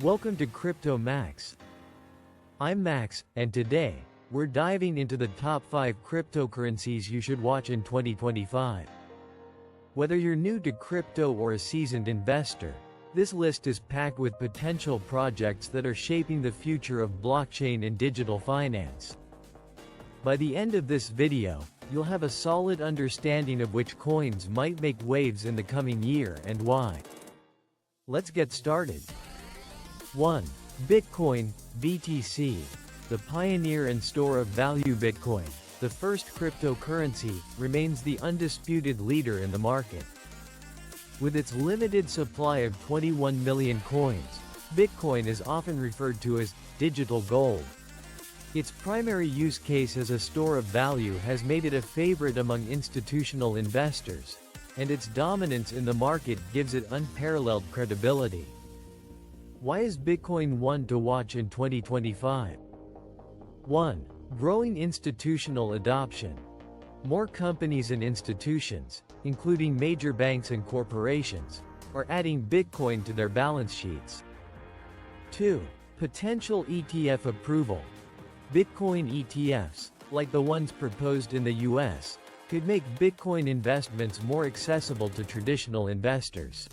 Welcome to CryptoMax. I'm Max, and today, we're diving into the top 5 cryptocurrencies you should watch in 2025. Whether you're new to crypto or a seasoned investor, this list is packed with potential projects that are shaping the future of blockchain and digital finance. By the end of this video, you'll have a solid understanding of which coins might make waves in the coming year and why. Let's get started. 1. Bitcoin, BTC. The pioneer and store of value Bitcoin, the first cryptocurrency, remains the undisputed leader in the market. With its limited supply of 21 million coins, Bitcoin is often referred to as digital gold. Its primary use case as a store of value has made it a favorite among institutional investors, and its dominance in the market gives it unparalleled credibility. Why is Bitcoin one to watch in 2025? 1. Growing institutional adoption. More companies and institutions, including major banks and corporations, are adding Bitcoin to their balance sheets. 2. Potential ETF approval. Bitcoin ETFs, like the ones proposed in the US, could make Bitcoin investments more accessible to traditional investors.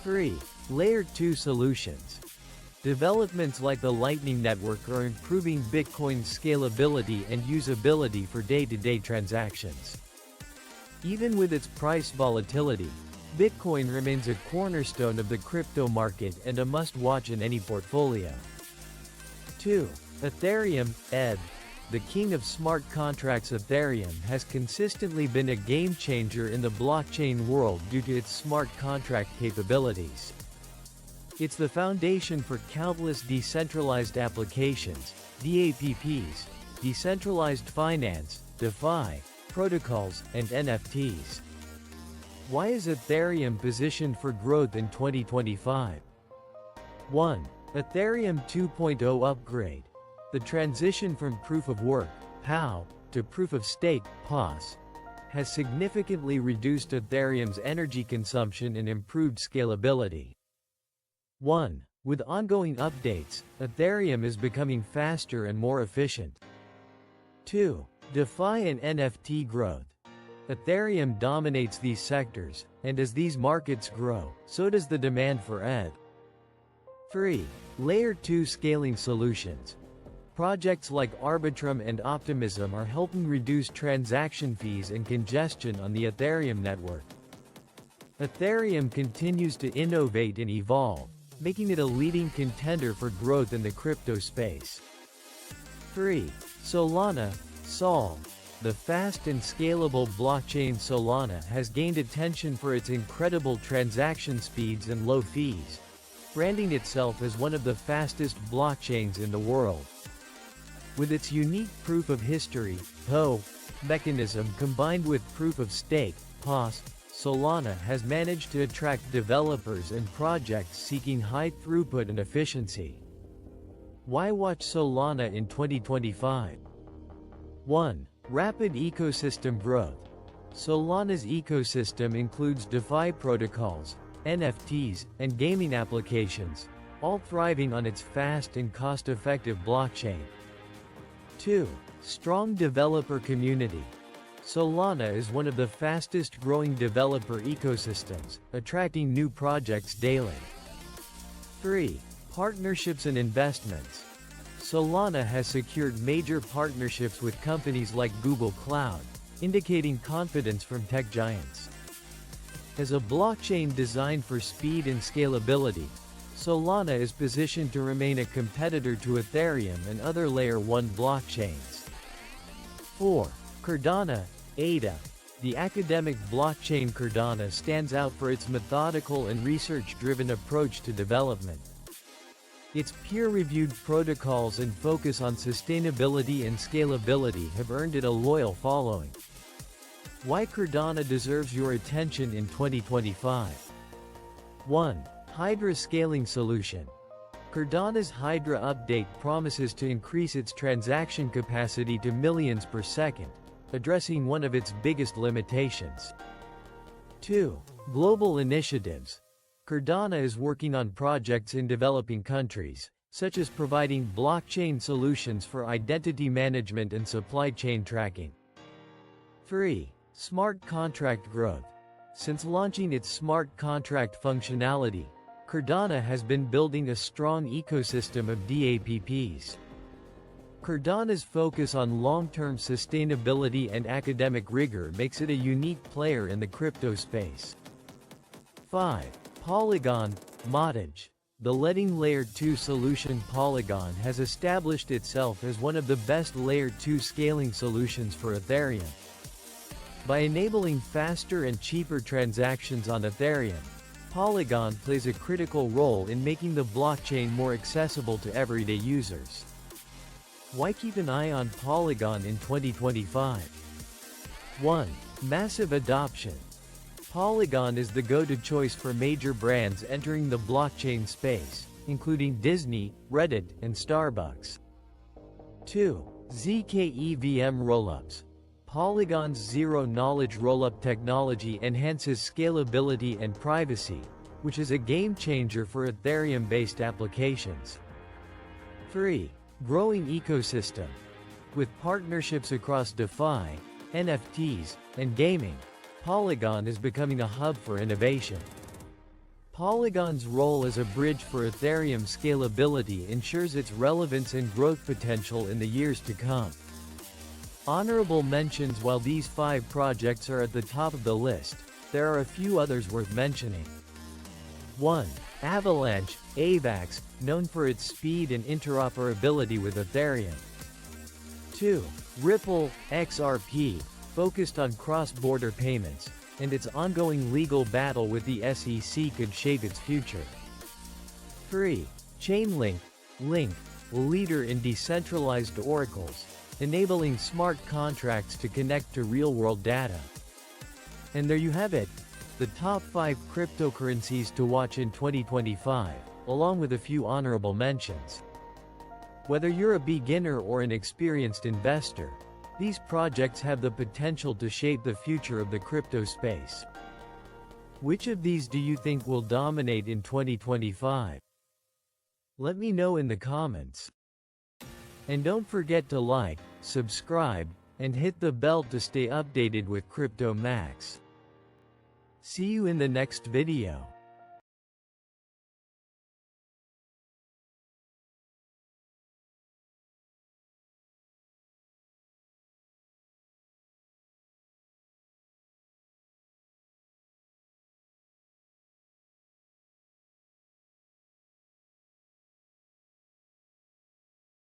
3. Layer 2 solutions. Developments like the Lightning Network are improving Bitcoin's scalability and usability for day-to-day transactions. Even with its price volatility, Bitcoin remains a cornerstone of the crypto market and a must-watch in any portfolio. 2. Ethereum, ETH. The king of smart contracts. Ethereum has consistently been a game-changer in the blockchain world due to its smart contract capabilities. It's the foundation for countless decentralized applications, DApps, decentralized finance, DeFi, protocols, and NFTs. Why is Ethereum positioned for growth in 2025? 1. Ethereum 2.0 upgrade. The transition from Proof of Work, POW, to Proof of Stake, POS, has significantly reduced Ethereum's energy consumption and improved scalability. 1. With ongoing updates, Ethereum is becoming faster and more efficient. 2. DeFi and NFT growth. Ethereum dominates these sectors, and as these markets grow, so does the demand for ETH. 3. Layer 2 scaling solutions. Projects like Arbitrum and Optimism are helping reduce transaction fees and congestion on the Ethereum network. Ethereum continues to innovate and evolve, making it a leading contender for growth in the crypto space. 3. Solana SOL. The fast and scalable blockchain Solana has gained attention for its incredible transaction speeds and low fees, branding itself as one of the fastest blockchains in the world. With its unique proof of history (POH) mechanism combined with proof of stake (POS), Solana has managed to attract developers and projects seeking high throughput and efficiency. Why watch Solana in 2025? 1. Rapid ecosystem growth. Solana's ecosystem includes DeFi protocols, NFTs, and gaming applications, all thriving on its fast and cost-effective blockchain. 2. Strong developer community. Solana is one of the fastest growing developer ecosystems, attracting new projects daily. 3. Partnerships and investments. Solana has secured major partnerships with companies like Google Cloud, indicating confidence from tech giants. As a blockchain designed for speed and scalability, Solana is positioned to remain a competitor to Ethereum and other Layer 1 blockchains. 4. Cardano, ADA. The academic blockchain Cardano stands out for its methodical and research-driven approach to development. Its peer-reviewed protocols and focus on sustainability and scalability have earned it a loyal following. Why Cardano deserves your attention in 2025? 1. Hydra scaling solution. Cardano's Hydra update promises to increase its transaction capacity to millions per second, addressing one of its biggest limitations. 2. Global initiatives. Cardano is working on projects in developing countries, such as providing blockchain solutions for identity management and supply chain tracking. 3. Smart contract growth. Since launching its smart contract functionality, Cardano has been building a strong ecosystem of DApps. Cardano's focus on long-term sustainability and academic rigor makes it a unique player in the crypto space. 5. Polygon Moddage. The leading Layer 2 solution Polygon has established itself as one of the best Layer 2 scaling solutions for Ethereum. By enabling faster and cheaper transactions on Ethereum, Polygon plays a critical role in making the blockchain more accessible to everyday users. Why keep an eye on Polygon in 2025? 1. Massive adoption. Polygon is the go-to choice for major brands entering the blockchain space, including Disney, Reddit, and Starbucks. 2. zkEVM rollups. Polygon's zero-knowledge rollup technology enhances scalability and privacy, which is a game-changer for Ethereum-based applications. 3. Growing ecosystem. With partnerships across DeFi, NFTs, and gaming, Polygon is becoming a hub for innovation. Polygon's role as a bridge for Ethereum scalability ensures its relevance and growth potential in the years to come. Honorable mentions. While these 5 projects are at the top of the list, there are a few others worth mentioning. 1. Avalanche, AVAX, known for its speed and interoperability with Ethereum. 2. Ripple, XRP, focused on cross-border payments, and its ongoing legal battle with the SEC could shape its future. 3. Chainlink, Link, leader in decentralized oracles, enabling smart contracts to connect to real-world data. And there you have it, the top 5 cryptocurrencies to watch in 2025, along with a few honorable mentions. Whether you're a beginner or an experienced investor, these projects have the potential to shape the future of the crypto space. Which of these do you think will dominate in 2025? Let me know in the comments. And don't forget to like, subscribe, and hit the bell to stay updated with CryptoMax. See you in the next video.